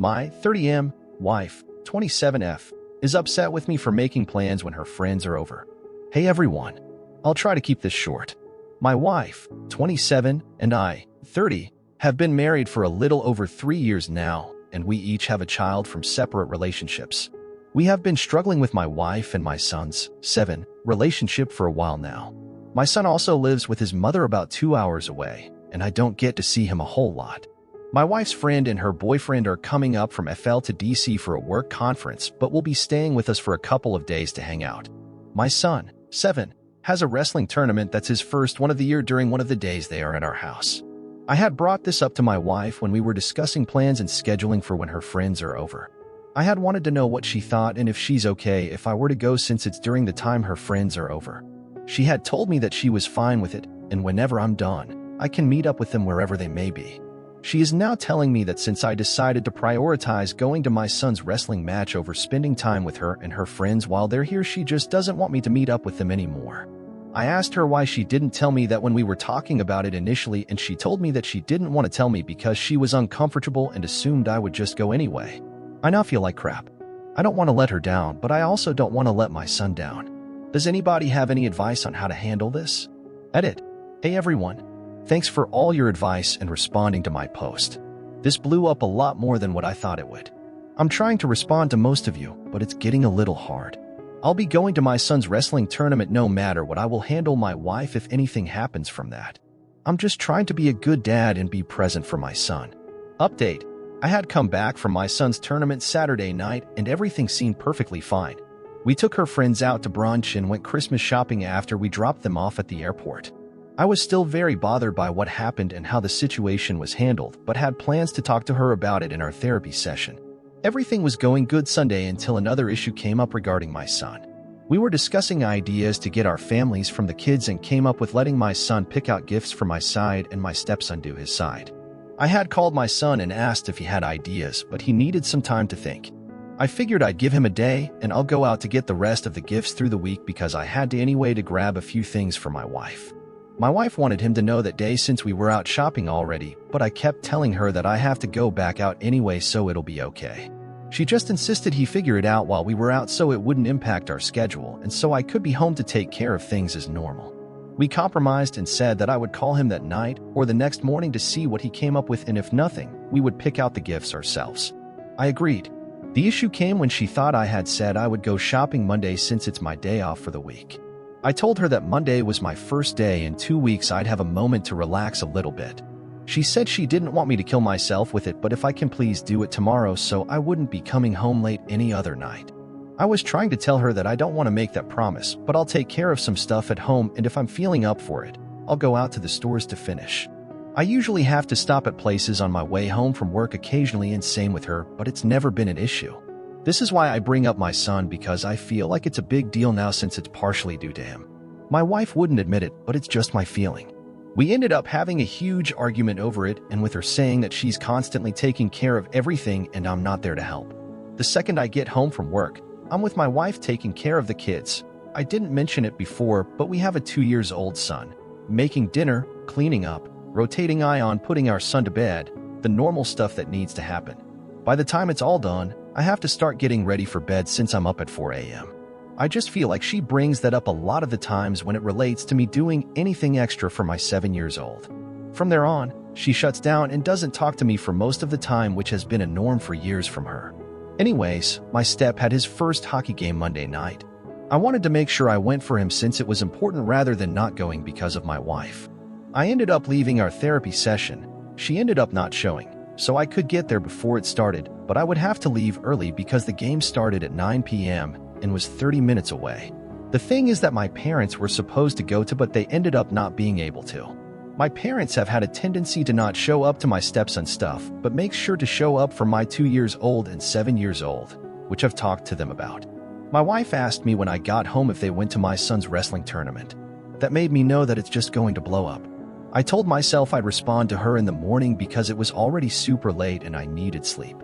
My 30M wife, 27F, is upset with me for making plans when her friends are over. Hey everyone, I'll try to keep this short. My wife, 27, and I, 30, have been married for a little over 3 years now, and we each have a child from separate relationships. We have been struggling with my wife and my son's, 7, relationship for a while now. My son also lives with his mother about 2 hours away, and I don't get to see him a whole lot. My wife's friend and her boyfriend are coming up from FL to DC for a work conference, but will be staying with us for a couple of days to hang out. My son, 7, has a wrestling tournament that's his first one of the year during one of the days they are at our house. I had brought this up to my wife when we were discussing plans and scheduling for when her friends are over. I had wanted to know what she thought and if she's okay if I were to go since it's during the time her friends are over. She had told me that she was fine with it, and whenever I'm done, I can meet up with them wherever they may be. She is now telling me that since I decided to prioritize going to my son's wrestling match over spending time with her and her friends while they're here, she just doesn't want me to meet up with them anymore. I asked her why she didn't tell me that when we were talking about it initially, and she told me that she didn't want to tell me because she was uncomfortable and assumed I would just go anyway. I now feel like crap. I don't want to let her down, but I also don't want to let my son down. Does anybody have any advice on how to handle this? Edit. Hey everyone. Thanks for all your advice and responding to my post. This blew up a lot more than what I thought it would. I'm trying to respond to most of you, but it's getting a little hard. I'll be going to my son's wrestling tournament no matter what. I will handle my wife if anything happens from that. I'm just trying to be a good dad and be present for my son. Update. I had come back from my son's tournament Saturday night and everything seemed perfectly fine. We took her friends out to brunch and went Christmas shopping after we dropped them off at the airport. I was still very bothered by what happened and how the situation was handled, but had plans to talk to her about it in our therapy session. Everything was going good Sunday until another issue came up regarding my son. We were discussing ideas to get our families from the kids and came up with letting my son pick out gifts for my side and my stepson do his side. I had called my son and asked if he had ideas, but he needed some time to think. I figured I'd give him a day and I'll go out to get the rest of the gifts through the week because I had to anyway to grab a few things for my wife. My wife wanted him to know that day since we were out shopping already, but I kept telling her that I have to go back out anyway so it'll be okay. She just insisted he figure it out while we were out so it wouldn't impact our schedule and so I could be home to take care of things as normal. We compromised and said that I would call him that night or the next morning to see what he came up with, and if nothing, we would pick out the gifts ourselves. I agreed. The issue came when she thought I had said I would go shopping Monday since it's my day off for the week. I told her that Monday was my first day in 2 weeks, I'd have a moment to relax a little bit. She said she didn't want me to kill myself with it, but if I can please do it tomorrow so I wouldn't be coming home late any other night. I was trying to tell her that I don't want to make that promise, but I'll take care of some stuff at home, and if I'm feeling up for it, I'll go out to the stores to finish. I usually have to stop at places on my way home from work occasionally, and same with her, but it's never been an issue. This is why I bring up my son, because I feel like it's a big deal now since it's partially due to him. My wife wouldn't admit it, but it's just my feeling. We ended up having a huge argument over it, and with her saying that she's constantly taking care of everything and I'm not there to help. The second I get home from work, I'm with my wife taking care of the kids. I didn't mention it before, but we have a 2-year-old son. Making dinner, cleaning up, rotating ion, putting our son to bed, the normal stuff that needs to happen. By the time it's all done, I have to start getting ready for bed since I'm up at 4 a.m. I just feel like she brings that up a lot of the times when it relates to me doing anything extra for my 7-year-old. From there on, she shuts down and doesn't talk to me for most of the time, which has been a norm for years from her. Anyways, my step had his first hockey game Monday night. I wanted to make sure I went for him since it was important rather than not going because of my wife. I ended up leaving our therapy session. She ended up not showing, so I could get there before it started, but I would have to leave early because the game started at 9 p.m. and was 30 minutes away. The thing is that my parents were supposed to go to, but they ended up not being able to. My parents have had a tendency to not show up to my stepson's stuff, but make sure to show up for my 2-year-old and 7-year-old, which I've talked to them about. My wife asked me when I got home if they went to my son's wrestling tournament. That made me know that it's just going to blow up. I told myself I'd respond to her in the morning because it was already super late and I needed sleep.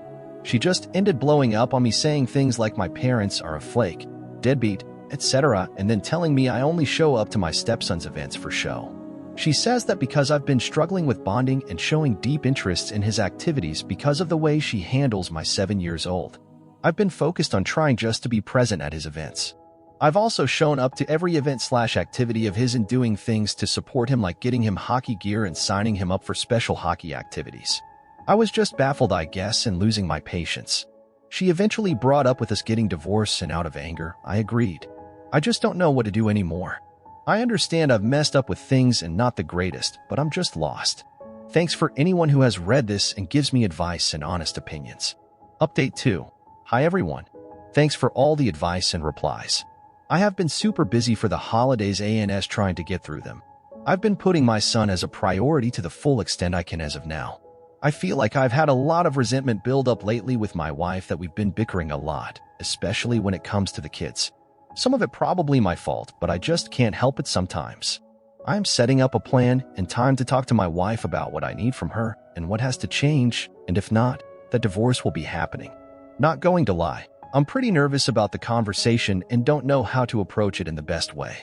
She just ended blowing up on me, saying things like my parents are a flake, deadbeat, etc., and then telling me I only show up to my stepson's events for show. She says that because I've been struggling with bonding and showing deep interest in his activities because of the way she handles my 7 years old. I've been focused on trying just to be present at his events. I've also shown up to every event/activity of his and doing things to support him, like getting him hockey gear and signing him up for special hockey activities. I was just baffled, I guess, and losing my patience. She eventually brought up with us getting divorced, and out of anger, I agreed. I just don't know what to do anymore. I understand I've messed up with things and not the greatest, but I'm just lost. Thanks for anyone who has read this and gives me advice and honest opinions. Update 2. Hi everyone. Thanks for all the advice and replies. I have been super busy for the holidays and trying to get through them. I've been putting my son as a priority to the full extent I can as of now. I feel like I've had a lot of resentment build up lately with my wife, that we've been bickering a lot, especially when it comes to the kids. Some of it probably my fault, but I just can't help it sometimes. I'm setting up a plan and time to talk to my wife about what I need from her and what has to change, and if not, the divorce will be happening. Not going to lie, I'm pretty nervous about the conversation and don't know how to approach it in the best way.